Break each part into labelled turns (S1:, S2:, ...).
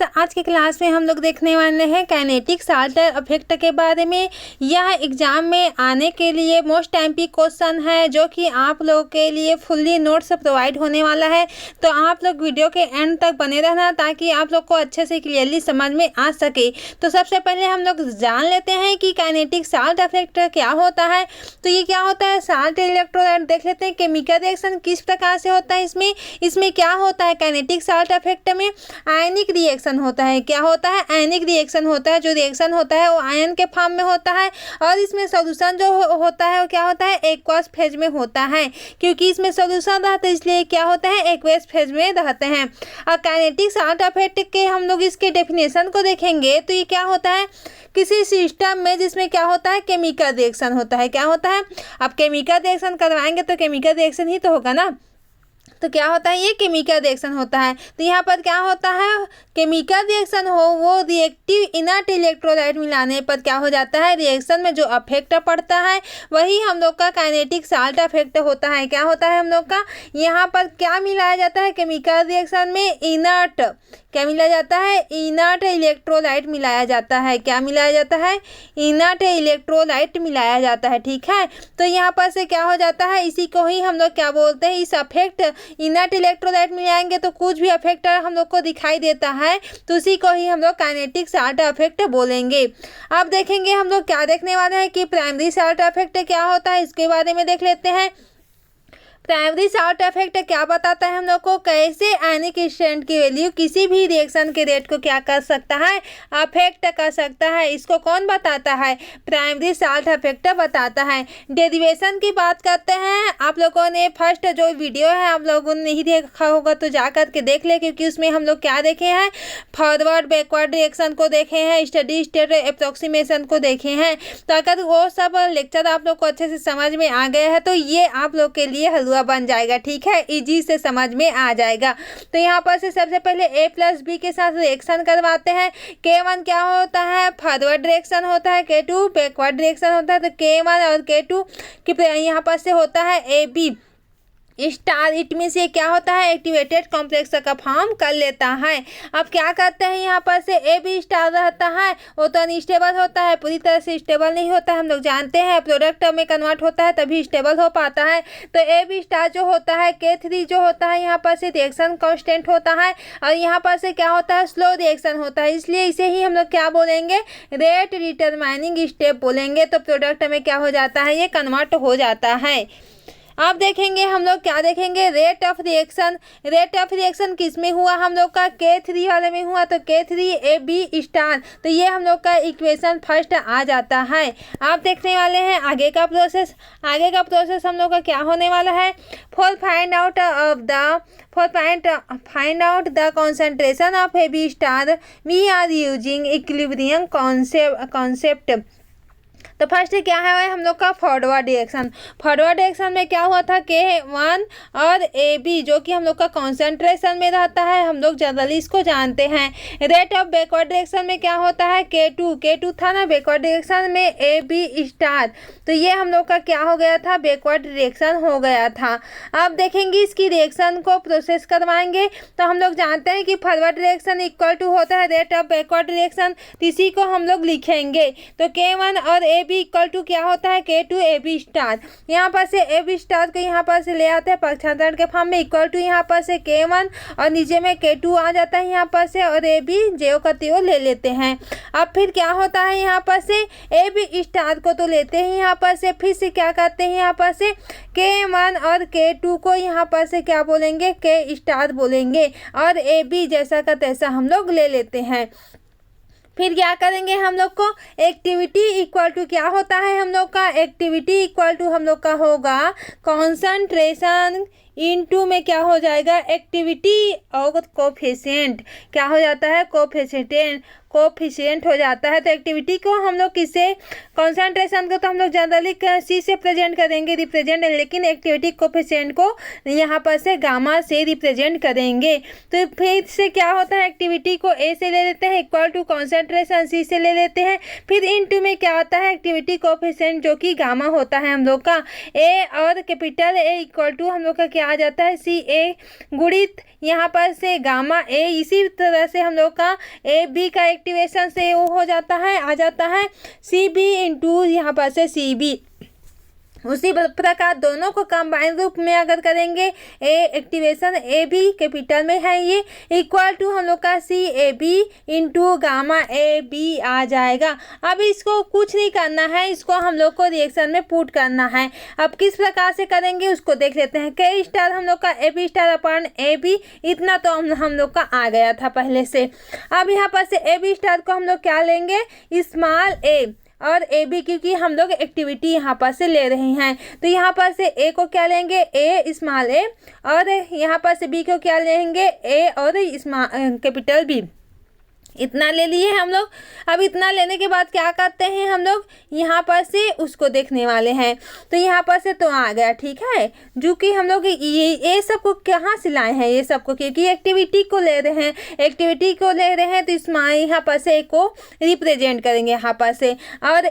S1: आज की क्लास में हम लोग देखने वाले हैं काइनेटिक साल्ट इफेक्ट के बारे में। यह एग्जाम में आने के लिए मोस्ट टाइम क्वेश्चन है जो कि आप लोगों के लिए फुल्ली नोट्स प्रोवाइड होने वाला है। तो आप लोग वीडियो के एंड तक बने रहना ताकि आप लोग को अच्छे से क्लियरली समझ में आ सके। तो सबसे पहले हम लोग जान लेते हैं कि काइनेटिक साल्ट इफेक्ट क्या होता है। तो ये क्या होता है, साल्ट इलेक्ट्रोलाइट देख लेते हैं। केमिकल रिएक्शन किस प्रकार से होता है, इसमें क्या होता है काइनेटिक साल्ट इफेक्ट में आयनिक रिएक्शन होता है। क्या होता है, आयनिक रिएक्शन होता है। जो रिएक्शन होता है वो आयन के फॉर्म में होता है और इसमें सॉल्यूशन जो होता है वो क्या होता है, एक्वस फेज में होता है। क्योंकि इसमें सॉल्यूशन रहता है इसलिए क्या होता है, एक्वस फेज में रहते हैं। और काइनेटिक साल्ट इफेक्ट के हम लोग इसके डेफिनेशन को देखेंगे तो ये क्या होता है, किसी सिस्टम में जिसमें क्या होता है, केमिकल रिएक्शन होता है। क्या होता है, अब केमिकल रिएक्शन करवाएंगे तो केमिकल रिएक्शन ही तो होगा ना। तो क्या होता है, ये केमिकल रिएक्शन होता है। तो यहाँ पर क्या होता है, केमिकल रिएक्शन हो वो रिएक्टिव इनर्ट इलेक्ट्रोलाइट मिलाने पर क्या हो जाता है, रिएक्शन में जो इफेक्ट पड़ता है वही हम लोग का काइनेटिक साल्ट इफेक्ट होता है। क्या होता है हम लोग का, यहाँ पर क्या मिलाया जाता है केमिकल रिएक्शन में, इनर्ट क्या मिलाया जाता है, इनर्ट इलेक्ट्रोलाइट मिलाया जाता है। क्या मिलाया जाता है, इनर्ट इलेक्ट्रोलाइट मिलाया जाता है। ठीक है, तो यहाँ पर से क्या हो जाता है, इसी को ही हम लोग क्या बोलते हैं, इस इफेक्ट इनर्ट इलेक्ट्रोलाइट मिलाएंगे तो कुछ भी इफेक्ट हम लोग को दिखाई देता है तो उसी को ही हम लोग काइनेटिक साल्ट इफेक्ट बोलेंगे। अब देखेंगे हम लोग क्या देखने वाले हैं कि प्राइमरी साल्ट इफेक्ट क्या होता है, इसके बारे में देख लेते हैं। प्राइमरी साल्ट इफेक्ट क्या बताता है हम लोग को, कैसे आयनिक स्ट्रेंथ की वैल्यू किसी भी रिएक्शन के रेट को क्या कर सकता है, अफेक्ट कर सकता है। इसको कौन बताता है, प्राइमरी साल्ट इफेक्ट बताता है। डेरिवेशन की बात करते हैं, आप लोगों ने फर्स्ट जो वीडियो है आप लोगों ने नहीं देखा होगा तो जा कर के देख ले, क्योंकि उसमें हम लोग क्या देखे हैं, फॉरवर्ड बैकवर्ड रिएक्शन को देखे हैं, स्टडी स्टेट अप्रोक्सीमेशन को देखे हैं। तो अगर वो सब लेक्चर आप लोग को अच्छे से समझ में आ गया है तो ये आप लोग के लिए हलवा बन जाएगा। ठीक है, इजी से समझ में आ जाएगा। तो यहाँ पर से सबसे पहले A+B के साथ रिएक्शन करवाते हैं। K1 क्या होता है, फॉरवर्ड रिएक्शन होता है, K2 बैकवर्ड रिएक्शन होता है। तो K1 और K2 की यहाँ पर से होता है AB स्टार, इट मीन से क्या होता है, एक्टिवेटेड कॉम्प्लेक्स का फॉर्म कर लेता है। अब क्या करते हैं, यहाँ पर से AB स्टार रहता है, वो तो अनस्टेबल होता है, पूरी तरह से स्टेबल नहीं होता है। हम लोग जानते हैं प्रोडक्ट में कन्वर्ट होता है तभी स्टेबल हो पाता है। तो AB स्टार जो होता है, K3 जो होता है यहाँ पर से रिएक्शन कॉन्स्टेंट होता है और यहाँ पर से क्या होता है, स्लो रिएक्शन होता है। इसलिए इसे ही हम लोग क्या बोलेंगे, रेट डिटरमाइनिंग स्टेप बोलेंगे। तो प्रोडक्ट में क्या हो जाता है, ये कन्वर्ट हो जाता है। अब देखेंगे हम लोग क्या देखेंगे, rate of reaction. Rate of reaction किस में हुआ हम लोग का, K3 वाले में हुआ। तो K3AB स्टार, तो ये हम लोग का इक्वेशन फर्स्ट आ जाता है। आप देखने वाले हैं आगे का प्रोसेस। आगे का प्रोसेस हम लोग का क्या होने वाला है, find out the concentration of AB star we are using equilibrium concept. तो फर्स्ट क्या है हम लोग का, फॉरवर्ड रिएक्शन। फॉरवर्ड रिएक्शन में क्या हुआ था, K1 और AB जो कि हम लोग का कॉन्सेंट्रेशन में रहता है, हम लोग जनरली इसको जानते हैं। रेट ऑफ बैकवर्ड रिएक्शन में क्या होता है, K2 था ना बैकवर्ड रिएक्शन में, AB स्टार, तो ये हम लोग का क्या हो गया था, बैकवर्ड रिएक्शन हो गया था। अब देखेंगे इसकी रिएक्शन को प्रोसेस करवाएंगे तो हम लोग जानते हैं कि फॉरवर्ड रिएक्शन इक्वल टू होता है रेट ऑफ बैकवर्ड रिएक्शन, इसी को हम लोग लिखेंगे। तो K1 और AB इक्वल टू क्या होता है, K2AB स्टार। यहाँ पर से AB स्टार को यहाँ पर से ले आते हैं पक्षांतरण के फॉर्म में, इक्वल टू यहाँ पर से K1 और नीचे में K2 आ जाता है यहाँ पर से, और AB जेओ का त्यों ले लेते हैं। अब फिर क्या होता है, यहाँ पर से AB स्टार को तो लेते हैं यहाँ पर से, फिर से क्या करते हैं यहाँ पर से K1 और K2 को यहाँ पर से क्या बोलेंगे, K स्टार बोलेंगे, और AB जैसा का तैसा हम लोग ले लेते हैं। फिर क्या करेंगे हम लोग को, एक्टिविटी इक्वल टू क्या होता है हम लोग का, एक्टिविटी इक्वल टू हम लोग का होगा कॉन्सेंट्रेशन इनटू में क्या हो जाएगा, एक्टिविटी और कोफिशिएंट। क्या हो जाता है, कोफिशिएंट हो जाता है। तो एक्टिविटी को हम लोग किससे, कॉन्सेंट्रेशन को तो हम लोग जनरली C से प्रेजेंट करेंगे, रिप्रेजेंट, लेकिन एक्टिविटी कोफिशिएंट को यहाँ पर से गामा से रिप्रेजेंट करेंगे। तो फिर से क्या होता है, एक्टिविटी को A से ले लेते हैं, इक्वल टू कॉन्सेंट्रेशन C से ले लेते हैं, फिर इनटू में क्या आता है, एक्टिविटी कोफिशिएंट जो कि गामा होता है हम लोग का। A और कैपिटल A इक्वल टू हम लोग का क्या आ जाता है सी ए गुणित यहाँ पर से गामा ए। इसी तरह से हम लोग का ए बी का एक्टिवेशन से वो हो जाता है, आ जाता है सी बी इंटू यहाँ पर से सी बी। उसी प्रकार दोनों को कंबाइन रूप में अगर करेंगे A activation A B capital में है ये इक्वल टू हम लोग का C A B into gamma A B आ जाएगा। अब इसको कुछ नहीं करना है, इसको हम लोग को रिएक्शन में पुट करना है। अब किस प्रकार से करेंगे उसको देख लेते हैं। के स्टार हम लोग का A B star upon A B, इतना तो हम लोग का आ गया था पहले से। अब यहाँ पर से ए बी स्टार को हम लोग क्या लेंगे, स्मॉल ए और ए बी, क्योंकि हम लोग एक्टिविटी यहाँ पर से ले रहे हैं तो यहाँ पर से ए को क्या लेंगे ए स्मॉल ए, और यहाँ पर से बी को क्या लेंगे ए और कैपिटल बी। इतना ले लिए हम लोग। अब इतना लेने के बाद क्या करते हैं हम लोग, यहाँ पर से उसको देखने वाले हैं। तो यहाँ पर से तो आ गया, ठीक है, जो कि हम लोग ये सबको कहाँ से लाए हैं, ये सबको क्योंकि एक्टिविटी को ले रहे हैं, एक्टिविटी को ले रहे हैं तो इसमें यहाँ पर से ए को रिप्रेजेंट करेंगे यहाँ पर से, और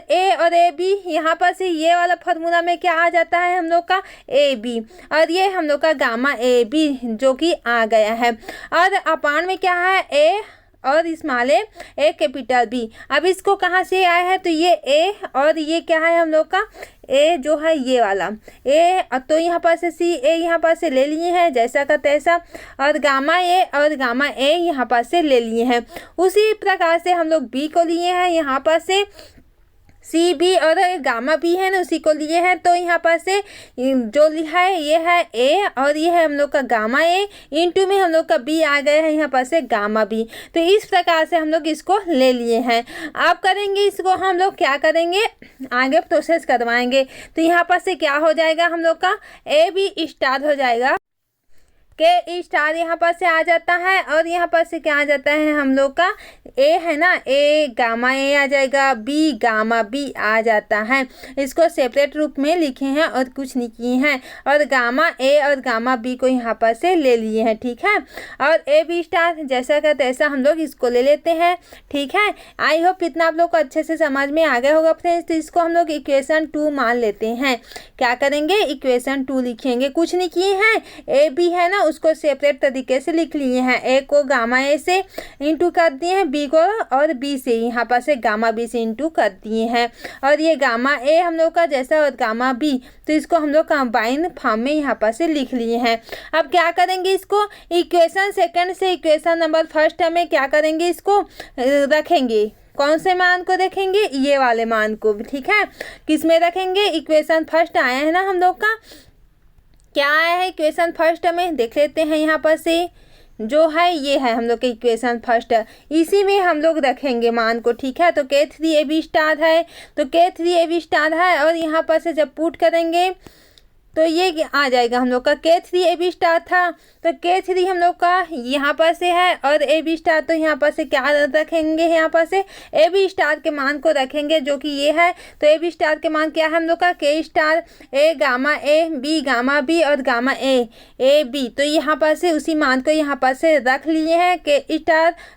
S1: ए बी यहाँ पर से ये वाला फार्मूला में क्या आ जाता है हम लोग का ए बी, और ये हम लोग का गामा ए बी जो कि आ गया है। और अपान में क्या है ए और स्मॉल ए कैपिटल बी। अब इसको कहाँ से आया है, तो ये ए और ये क्या है हम लोग का ए जो है ये वाला ए, तो यहाँ पर से सी ए यहाँ पर से ले लिए हैं जैसा का तैसा, और गामा ए और गामा ए यहाँ पर से ले लिए हैं। उसी प्रकार से हम लोग बी को लिए हैं, यहाँ पर से सी बी और गामा बी है ना उसी को लिए हैं। तो यहाँ पर से जो लिखा है ये है ए और ये है हम लोग का गामा ए, इनटू में हम लोग का बी आ गया है यहाँ पर से गामा बी। तो इस प्रकार से हम लोग इसको ले लिए हैं। अब करेंगे इसको हम लोग क्या करेंगे, आगे प्रोसेस करवाएंगे। तो यहाँ पर से क्या हो जाएगा हम लोग का ए बी स्टार हो जाएगा, के स्टार यहाँ पर से आ जाता है, और यहाँ पर से क्या आ जाता है हम लोग का ए है ना ए गामा ए आ जाएगा, बी गामा बी आ जाता है। इसको सेपरेट रूप में लिखे हैं और कुछ नहीं किए हैं, और गामा ए और गामा बी को यहाँ पर से ले लिए हैं, ठीक है। और ए बी स्टार जैसा का तैसा हम लोग इसको ले लेते हैं, ठीक है। आई होप इतना आप लोग को अच्छे से समझ में आ गया होगा फ्रेंड्स। तो इसको हम लोग इक्वेशन 2 मान लेते हैं। क्या करेंगे, इक्वेशन 2 लिखेंगे, कुछ नहीं किए हैं। ए बी है ना उसको सेपरेट तरीके से लिख लिए हैं, ए को गामा ए से इंटू कर दिए हैं, बी को और बी से यहाँ पर से गामा बी से इंटू कर दिए हैं, और ये गामा ए हम लोग का जैसा और गामा बी, तो इसको हम लोग कंबाइन फॉर्म में यहाँ पर से लिख लिए हैं। अब क्या करेंगे, इसको इक्वेशन सेकंड से इक्वेशन नंबर फर्स्ट में क्या करेंगे, इसको रखेंगे। कौन से मान को रखेंगे, ये वाले मान को, ठीक है। किस में रखेंगे, इक्वेशन फर्स्ट आया है ना हम लोग का, क्या आया है इक्वेशन फर्स्ट में देख लेते हैं। यहाँ पर से जो है ये है हम लोग के इक्वेशन फर्स्ट, इसी में हम लोग रखेंगे मान को, ठीक है। तो के 3 ए बी स्टार है, तो के 3 ए बी स्टार है, और यहाँ पर से जब पुट करेंगे तो ये आ जाएगा हम लोग का के 3 ए बी स्टार था, तो के 3 हम लोग का यहाँ पर से है, और ए बी स्टार तो यहाँ पर से क्या रखेंगे, यहाँ पर से ए बी स्टार के मान को रखेंगे जो कि ये है। तो ए बी स्टार के मान क्या है हम लोग का K star A gamma A B gamma B और गामा ए बी, तो यहाँ पर से उसी मान को यहाँ पर से रख लिए हैं,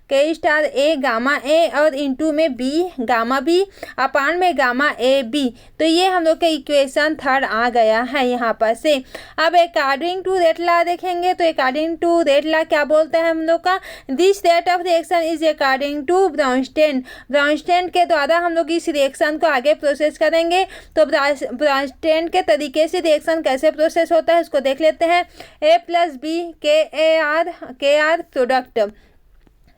S1: के स्टार ए गामा ए और इंटू में बी गामा बी अपान में गामा ए बी। तो ये हम लोग के इक्वेशन 3 आ गया है यहाँ पर से। अब अकॉर्डिंग टू रेट लॉ देखेंगे, तो अकॉर्डिंग टू रेट लॉ क्या बोलते हैं हम लोग का, this rate of reaction is according to Bronsted के द्वारा हम लोग इस रिएक्शन को आगे प्रोसेस करेंगे। तो ब्राउनस्टेन के तरीके से रिएक्शन कैसे प्रोसेस होता है उसको देख लेते हैं। ए प्लस बी के आर प्रोडक्ट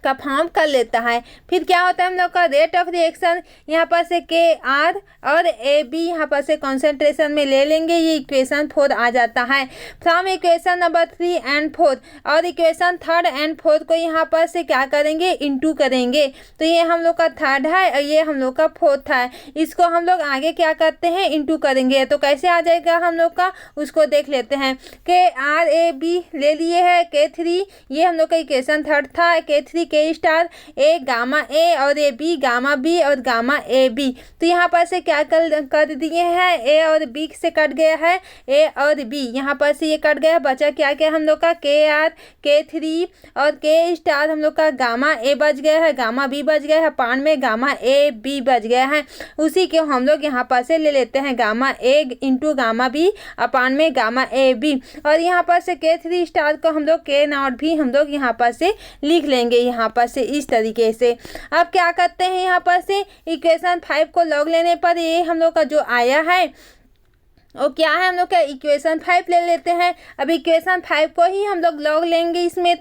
S1: का फॉर्म कर लेता है। फिर क्या होता है हम लोग का रेट ऑफ रिएक्शन, यहाँ पर से के आर और ए बी यहाँ पर से कॉन्सेंट्रेशन में ले लेंगे, ये इक्वेशन 4 आ जाता है। फ्रॉम इक्वेशन नंबर 3 एंड 4, और इक्वेशन 3 एंड 4 को यहाँ पर से क्या करेंगे, इनटू करेंगे। तो ये हम लोग का 3 है और ये हम लोग का 4 है, इसको हम लोग आगे क्या करते हैं, इनटू करेंगे। तो कैसे आ जाएगा हम लोग का उसको देख लेते हैं। के आर ए बी ले लिए है, के 3 ये हम लोग का इक्वेशन 3 था, के 3 के स्टार ए गामा ए और ए बी गामा बी और गामा ए बी। तो यहाँ पर से क्या कर दिए हैं, ए और बी से कट गया है ए और बी, यहाँ पर से ये कट गया, बचा क्या क्या हम लोग का के आर के थ्री और के स्टार हम लोग का गामा ए बच गया है, गामा बी बच गया है, पान में गामा ए बी बच गया है। उसी के हम लोग यहाँ पर से ले लेते हैं gamma A into gamma B upon में गामा ए बी, और यहाँ पर से के थ्री स्टार को हम लोग के नॉट भी हम लोग यहाँ पर से लिख लेंगे यहाँ पर से इस तरीके से। अब क्या करते हैं, यहाँ पर से इक्वेशन 5 को लॉग लेने पर ये हम लोग का जो आया है और क्या है, हम लोग का इक्वेशन 5 ले लेते हैं। अब इक्वेशन 5 को ही हम लोग लॉग लेंगे इसमें,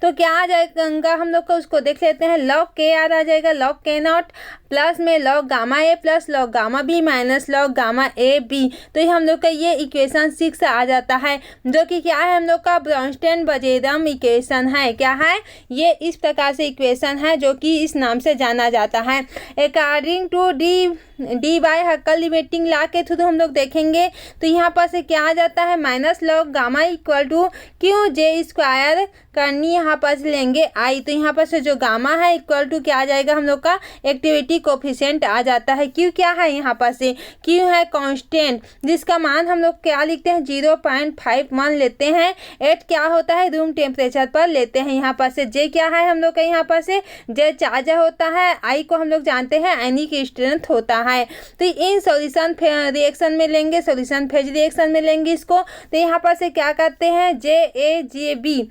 S1: तो क्या आ जाएगा हम लोग को, उसको देख लेते हैं। लॉग के आर आ जाएगा लॉग के नॉट प्लस में log gamma A plus log gamma B minus log gamma A B. तो ये हम लोग का ये इक्वेशन 6 आ जाता है, जो कि क्या है हम लोग का ब्रोनस्टेन-बजेरम इक्वेशन है। क्या है ये, इस प्रकार से इक्वेशन है जो कि इस नाम से जाना जाता है। According to Debye Hückel limiting law के थ्रू हम लोग देखेंगे तो यहाँ पर से क्या आ जाता है, minus log gamma equal to Q J square करनी यहाँ पर से लेंगे आई। तो यहाँ पर से जो गामा है इक्वल टू क्या आ जाएगा हम लोग का, एक्टिविटी कोफिशिएंट आ जाता है। क्यू क्या है यहाँ पर से, क्यू है कांस्टेंट जिसका मान हम लोग क्या लिखते हैं 0.5 मान लेते हैं। एट क्या होता है, रूम टेम्परेचर पर लेते हैं। यहाँ पर से जे क्या है हम लोग का, यहाँ पर से जे चार्ज होता है, आई को हम लोग जानते हैं आयनिक स्ट्रेंथ होता है। तो इन सॉल्यूशन रिएक्शन में लेंगे, सॉल्यूशन फेज रिएक्शन में लेंगे इसको। तो यहाँ पर से क्या करते हैं, जे ए जे बी,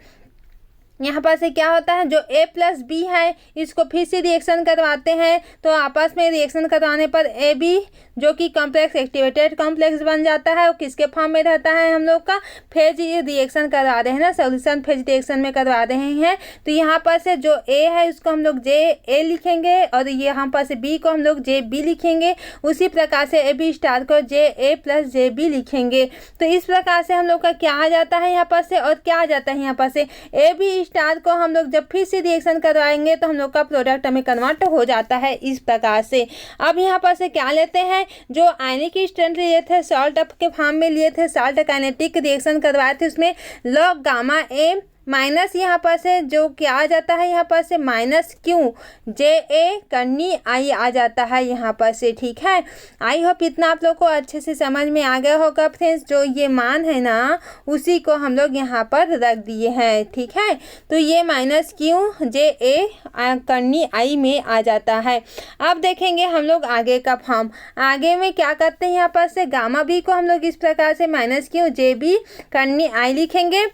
S1: यहाँ पर से क्या होता है जो a प्लस बी है इसको फिर से रिएक्शन करवाते हैं। तो आपस में रिएक्शन करवाने पर ए बी जो कि कॉम्प्लेक्स एक्टिवेटेड कॉम्प्लेक्स बन जाता है, वो किसके फॉर्म में रहता है हम लोग का, फेज रिएक्शन करवा रहे हैं ना, सॉल्यूशन फेज रिएक्शन में करवा रहे हैं। तो यहाँ पर से जो a है उसको हम लोग जे ए लिखेंगे और यहाँ पर से b को हम लोग जे बी लिखेंगे। उसी प्रकार से ए बी स्टार को जे ए प्लस जे बी लिखेंगे। तो इस प्रकार से हम लोग का क्या आ जाता है यहाँ पर से, और क्या आ जाता है यहाँ पर से ए बी स्टार को हम लोग जब फिर से रिएक्शन करवाएंगे तो हम लोग का प्रोडक्ट में कन्वर्ट हो जाता है इस प्रकार से। अब यहाँ पर से क्या लेते हैं, जो आयनिक स्ट्रेंथ लिए थे सॉल्ट अप के फॉर्म में लिए थे, सॉल्ट काइनेटिक रिएक्शन करवाए थे, उसमें लॉग गामा ए माइनस यहाँ पर से जो क्या आ जाता है यहाँ पर से माइनस क्यू जे ए करनी आई आ जाता है यहाँ पर से। ठीक है, आई होप इतना आप लोग को अच्छे से समझ में आ गया होगा फ्रेंड्स। जो ये मान है ना उसी को हम लोग यहाँ पर रख दिए हैं। ठीक है, तो ये माइनस क्यू जे ए करनी आई में आ जाता है। अब देखेंगे हम लोग आगे का फॉर्म। आगे में क्या करते हैं, यहाँ पर से गामा बी को हम लोग इस प्रकार से माइनस क्यू जे बी करनी आई लिखेंगे।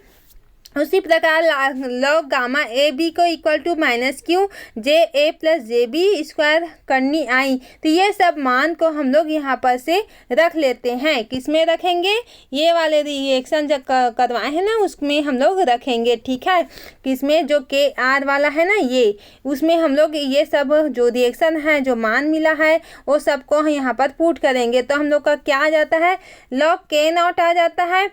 S1: उसी प्रकार लॉग गामा ए बी को equal to minus Q J A plus J B square करनी आई। तो ये सब मान को हम लोग यहाँ पर से रख लेते हैं। किस में रखेंगे, ये वाले रिएक्शन जब करवाए हैं ना उसमें हम लोग रखेंगे। ठीक है, किसमें, जो के आर वाला है ना ये, उसमें हम लोग ये सब जो रिएक्शन है जो मान मिला है वो सबको यहाँ पर पुट करेंगे। तो हम लोग का क्या आ जाता है, लॉग के नॉट आ जाता है,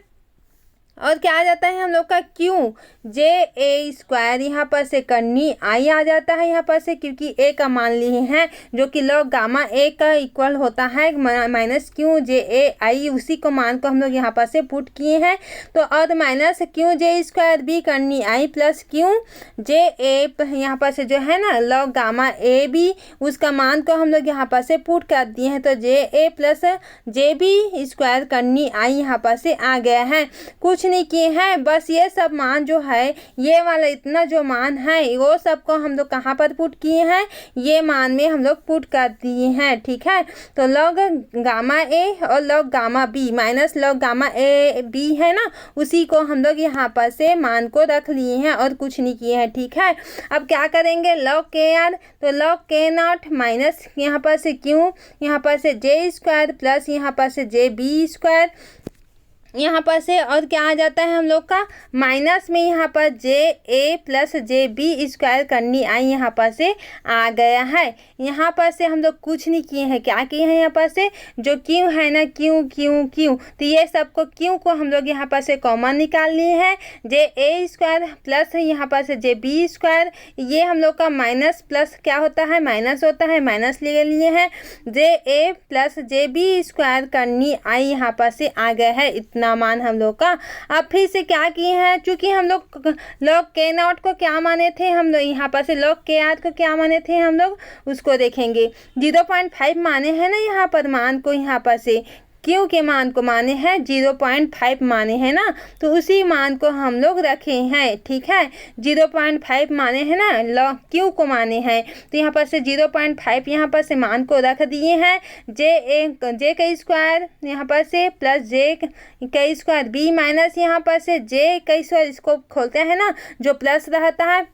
S1: और क्या आ जाता है हम लोग का क्यू जे ए स्क्वायर यहाँ पर से करनी आई आ जाता है यहाँ पर से, क्योंकि ए का मान लिए हैं जो कि लॉग गामा ए का इक्वल होता है माइनस क्यू जे ए आई, उसी को मान को हम लोग यहाँ पर से पुट किए हैं। तो और minus Q J square B करनी आई प्लस क्यू जे ए यहाँ पर से जो है ना लॉग गामा ए बी, उसका मान को हम लोग यहाँ पर से पुट कर दिए हैं। तो जे A plus J B square करनी आई यहाँ पर से आ गया है। कुछ नहीं किए हैं, बस ये सब मान जो है ये वाला इतना जो मान है वो सबको हम लोग कहाँ पर पुट किए हैं, ये मान में हम लोग पुट कर दिए हैं। ठीक है, तो लॉग गामा ए और log gamma B minus log gamma A B है ना, उसी को हम लोग यहाँ पर से मान को रख लिए हैं और कुछ नहीं किए हैं। ठीक है, अब क्या करेंगे, लॉग के आर, तो लॉग के नॉट माइनस यहाँ पर से क्यू यहाँ पर से जे स्क्वायर प्लस यहाँ पर से जे बी स्क्वायर यहाँ पर से, और क्या आ जाता है हम लोग का माइनस में यहाँ पर जे A plus J B square करनी आई यहाँ पर से आ गया है। यहाँ पर से हम लोग कुछ नहीं किए हैं, क्या किए हैं यहाँ पर से जो क्यू है ना क्यू क्यू क्यू, तो ये सबको क्यू को हम लोग यहाँ पर से कॉमन निकाल लिए हैं। जे ए स्क्वायर प्लस यहाँ पर से जे बी स्क्वायर, ये हम लोग का माइनस प्लस क्या होता है माइनस होता है, माइनस ले लिए हैं। जे A plus J B square करनी आई यहाँ पर से आ गया है इतना इतना मान हम लोग का। अब फिर से क्या किए हैं, चूंकि हम लोग log k नॉट को क्या माने थे, हम लोग यहाँ पर से log k आर को क्या माने थे, हम लोग उसको देखेंगे। 0.5 माने हैं ना यहाँ पर मान को, यहाँ पर से क्यू के मान को माने हैं 0.5 माने हैं ना, तो उसी मान को हम लोग रखे हैं। ठीक है, 0.5 माने हैं ना, लॉग क्यू को माने हैं, तो यहाँ पर से 0.5 यहाँ पर से मान को रख दिए हैं। जे का स्क्वायर यहाँ पर से प्लस जे का स्क्वायर बी माइनस यहाँ पर से जे का स्क्वायर, इसको खोलते हैं ना, जो प्लस रहता है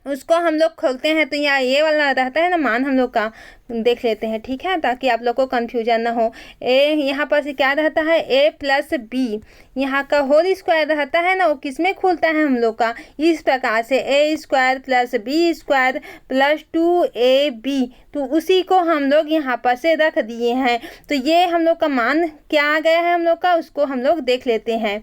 S1: उसको हम लोग खोलते हैं, तो यहाँ ये वाला रहता है ना मान हम लोग का, देख लेते हैं। ठीक है, ताकि आप लोग को कन्फ्यूजन ना हो। ए यहाँ पर से क्या रहता है, ए प्लस बी यहाँ का होल स्क्वायर रहता है ना, वो किस में खुलता है हम लोग का, इस प्रकार से A square plus B square plus 2ab, तो उसी को हम लोग यहाँ पर से रख दिए हैं। तो ये हम लोग का मान क्या आ गया है हम लोग का, उसको हम लोग देख लेते हैं।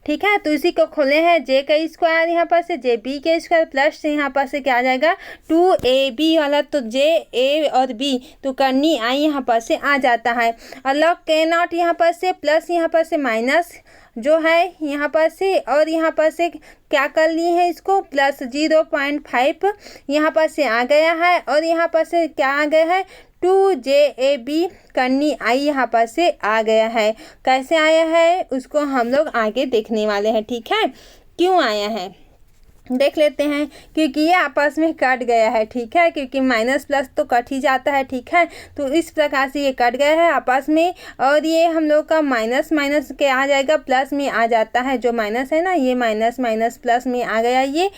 S1: ठीक है, तो इसी को खोले हैं, जे का स्क्वायर यहाँ पर से जे बी के स्क्वायर प्लस से यहाँ पर से क्या आ जाएगा 2ab वाला, तो जे ए और बी तो करनी आई यहाँ पर से आ जाता है। और log k नॉट यहाँ पर से प्लस यहाँ पर से माइनस जो है यहाँ पर से, और यहाँ पर से क्या कर लिए हैं इसको प्लस 0.5 यहाँ पर से आ गया है, और यहाँ पर से क्या आ गया है 2jab करनी आई यहाँ पर से आ गया है। कैसे आया है उसको हम लोग आगे देखने वाले हैं। ठीक है, क्यों आया है देख लेते हैं, क्योंकि ये आपस में कट गया है। ठीक है, क्योंकि माइनस प्लस तो कट ही जाता है। ठीक है, तो इस प्रकार से ये कट गया है आपस में, और ये हम लोग का माइनस माइनस के आ जाएगा प्लस में आ जाता है, जो माइनस है ना ये माइनस माइनस प्लस में आ गया ये,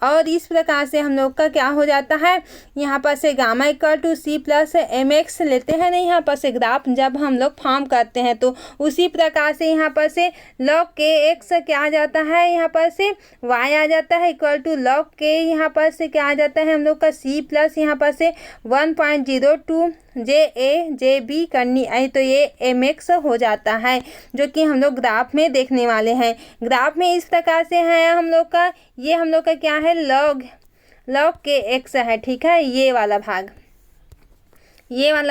S1: और इस प्रकार से हम लोग का क्या हो जाता है, यहाँ पर से gamma equal to C plus M X लेते हैं ना, यहाँ पर से ग्राफ जब हम लोग फॉर्म करते हैं, तो उसी प्रकार से यहाँ पर से log k एक्स क्या आ जाता है, यहाँ पर से y आ जाता है इक्वल टू log k, यहाँ पर से क्या आ जाता है हम लोग का c प्लस यहाँ पर से 1.02 जे बी करनी आई, तो ये एम एक्स हो जाता है, जो कि हम लोग ग्राफ में देखने वाले हैं। ग्राफ में इस प्रकार से है हम लोग का, ये हम लोग का क्या है log k एक्स है। ठीक है, ये वाला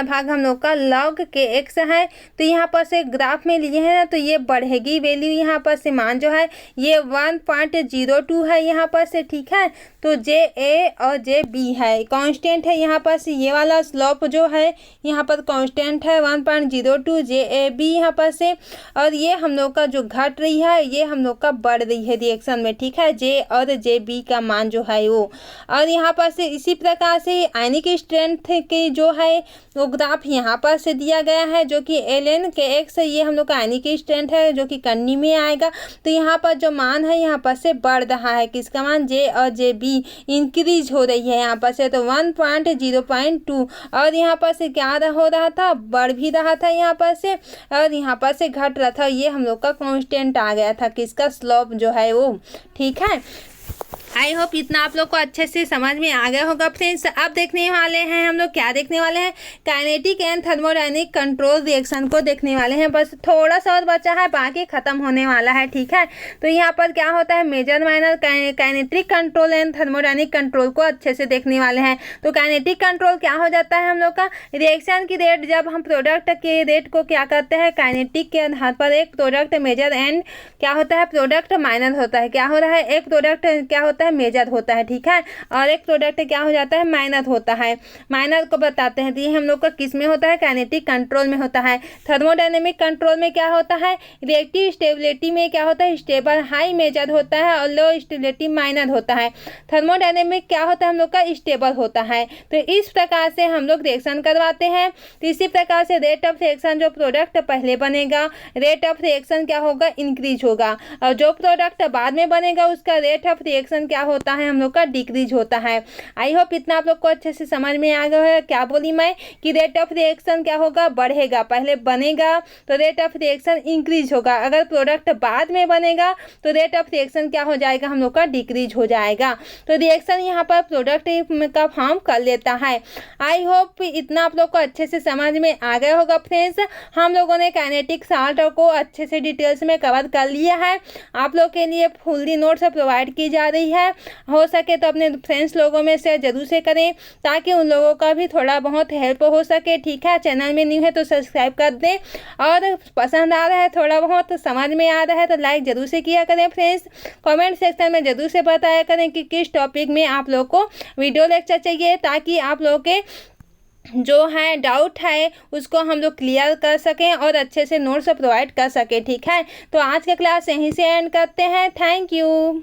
S1: भाग हम लोग का log k एक्स है। तो यहाँ पर से ग्राफ में लिए हैं ना, तो ये बढ़ेगी वैल्यू, यहाँ पर से मान जो है ये 1.02 है यहाँ पर से। ठीक है, तो जे ए और जे बी है कांस्टेंट है, यहाँ पर से ये वाला स्लोप जो है यहाँ पर कांस्टेंट है 1.02 जे ए बी यहाँ पर से, और ये हम लोग का जो घट रही है ये हम लोग का बढ़ रही है रिएक्शन में। ठीक है, जे और जे बी का मान जो है वो, और यहाँ पर से इसी प्रकार से आयनिक स्ट्रेंथ के जो है वो ग्राफ यहाँ पर से दिया गया है, जो कि ln के एक्स ये हम लोग का आयनिक स्ट्रेंथ है, जो कि करनी में आएगा। तो यहाँ पर जो मान है यहाँ पर से बढ़ रहा है, किसका मान जे और जे बी इंक्रीज हो रही है यहाँ पर से, तो 1.0.2, और यहाँ पर से क्या हो रहा था, बढ़ भी रहा था यहाँ पर से, और यहाँ पर से घट रहा था, ये हम लोग का कांस्टेंट आ गया था, किसका स्लोप जो है वो। ठीक है, आई होप इतना आप लोग को अच्छे से समझ में आ गया होगा फ्रेंड्स। अब देखने वाले हैं हम लोग, क्या देखने वाले हैं, kinetic and thermodynamic control reaction को देखने वाले हैं। बस थोड़ा सा और बचा है, बाकी खत्म होने वाला है। ठीक है, तो यहाँ पर क्या होता है, major minor kinetic control and thermodynamic control को अच्छे से देखने वाले हैं। तो काइनेटिक कंट्रोल क्या हो जाता है हम लोग का, रिएक्शन की रेट जब हम प्रोडक्ट के रेट को क्या करते हैं, काइनेटिक के आधार पर एक प्रोडक्ट मेजर एंड क्या होता है, प्रोडक्ट माइनर होता है। क्या हो रहा है, एक प्रोडक्ट क्या होता है, मेजर होता है। ठीक है, और एक प्रोडक्ट क्या हो जाता है, माइनर होता है। माइनर को बताते हैं, तो ये हम लोग का किस में होता है, काइनेटिक कंट्रोल में होता है। थर्मोडायनेमिक कंट्रोल में क्या होता है, रिएक्टिव स्टेबिलिटी में क्या होता है, स्टेबल हाई मेजर होता है और लो स्टेबिलिटी माइनर होता है। थर्मोडायनेमिक क्या होता है हम लोग का, स्टेबल होता है। तो इस प्रकार से हम लोग रिएक्शन करवाते हैं। तो इसी प्रकार से रेट ऑफ रिएक्शन, जो प्रोडक्ट पहले बनेगा रेट ऑफ रिएक्शन क्या होगा, इंक्रीज होगा, और जो प्रोडक्ट बाद में बनेगा उसका रेट ऑफ रिएक्शन क्या होता है हम लोग का, डिक्रीज होता है। आई होप इतना आप लोग को अच्छे से समझ में आ गया है। क्या बोली मैं कि रेट ऑफ रिएक्शन क्या होगा, बढ़ेगा, पहले बनेगा तो रेट ऑफ रिएक्शन इंक्रीज होगा, अगर प्रोडक्ट बाद में बनेगा तो रेट ऑफ रिएक्शन क्या हो जाएगा हम लोग का, डिक्रीज हो जाएगा। तो रिएक्शन यहाँ पर प्रोडक्ट का फॉर्म कर लेता है। आई होप इतना आप लोग को अच्छे से समझ में आ गया होगा फ्रेंड्स। हम लोगों ने काइनेटिक साल्ट को अच्छे से डिटेल्स में कवर कर लिया है, आप लोग के लिए फुल्ली नोट्स प्रोवाइड की जा रही है। है। हो सके तो अपने फ्रेंड्स लोगों में शेयर जरूर से करें ताकि उन लोगों का भी थोड़ा बहुत हेल्प हो सके, ठीक है। चैनल में न्यू है तो सब्सक्राइब कर दें, और पसंद आ रहा है, थोड़ा बहुत समझ में आ रहा है तो लाइक जरूर से किया करें फ्रेंड्स। कमेंट सेक्शन में जरूर से बताया करें कि किस टॉपिक में आप लोग को वीडियो लेक्चर चाहिए, ताकि आप लोग के जो है डाउट है उसको हम लोग क्लियर कर सकें और अच्छे से नोट्स प्रोवाइड कर सकें, ठीक है। तो आज का क्लास यहीं से एंड करते हैं। Thank you.